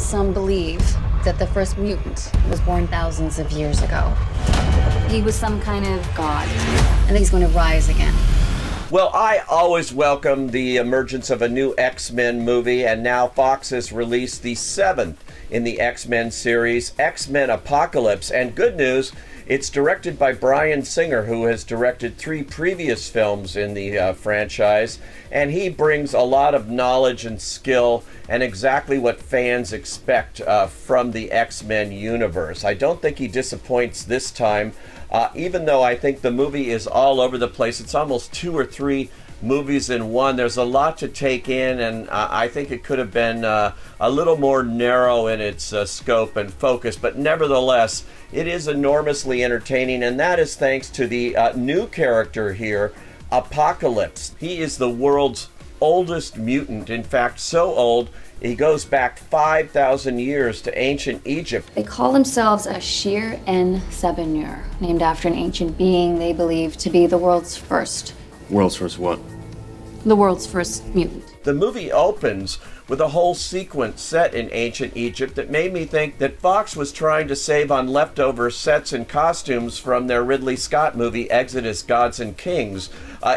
Some believe that the first mutant was born thousands of years ago. He was some kind of god, and he's going to rise again. Well, I always welcome the emergence of a new X-Men movie, and now Fox has released the 7th in the X-Men series, X-Men Apocalypse. And good news, it's directed by Bryan Singer, who has directed 3 previous films in the franchise, and he brings a lot of knowledge and skill and exactly what fans expect from the X-Men universe. I don't think he disappoints this time, even though I think the movie is all over the place. It's almost 2 or 3 movies in one. There's a lot to take in, and I think it could have been a little more narrow in its scope and focus, but nevertheless, it is enormously entertaining, and that is thanks to the new character here, Apocalypse. He is the world's oldest mutant. In fact, so old, he goes back 5,000 years to ancient Egypt. They call themselves a Shir-en-Sebenur, named after an ancient being they believe to be the world's first. World's first what? The world's first mutant. The movie opens with a whole sequence set in ancient Egypt that made me think that Fox was trying to save on leftover sets and costumes from their Ridley Scott movie Exodus: Gods and Kings.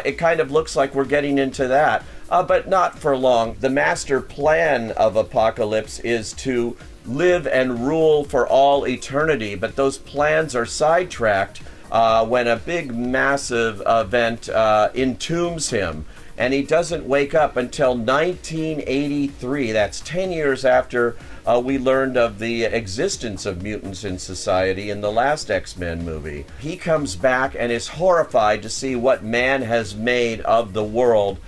It kind of looks like we're getting into that, but not for long. The master plan of Apocalypse is to live and rule for all eternity, but those plans are sidetracked when a big, massive event entombs him. And he doesn't wake up until 1983. That's 10 years after we learned of the existence of mutants in society in the last X-Men movie. He comes back and is horrified to see what man has made of the world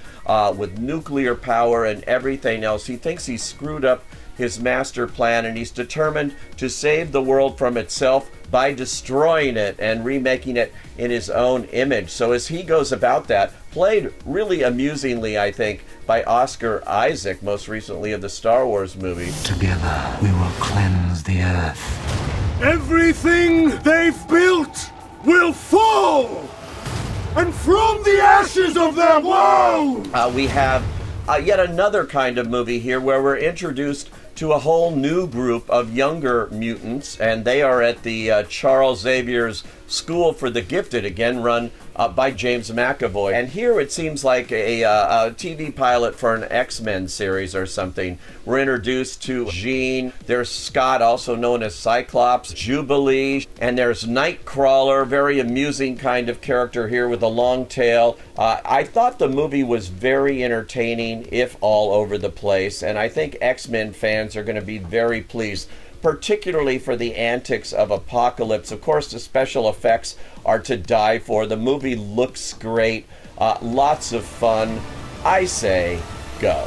with nuclear power and everything else. He thinks he's screwed up his master plan, and he's determined to save the world from itself by destroying it and remaking it in his own image. So as he goes about that, played really amusingly, I think, by Oscar Isaac, most recently of the Star Wars movie. Together we will cleanse the earth. Everything they've built will fall! And from the ashes of their world! We have yet another kind of movie here where we're introduced to a whole new group of younger mutants, and they are at the Charles Xavier's School for the Gifted, again run by James McAvoy. And here it seems like a TV pilot for an X-Men series or something. We're introduced to Jean, there's Scott, also known as Cyclops, Jubilee, and there's Nightcrawler, very amusing kind of character here with a long tail. I thought the movie was very entertaining, if all over the place, and I think X-Men fans are going to be very pleased, particularly for the antics of Apocalypse. Of course, the special effects are to die for. The movie looks great. Lots of fun. I say, go.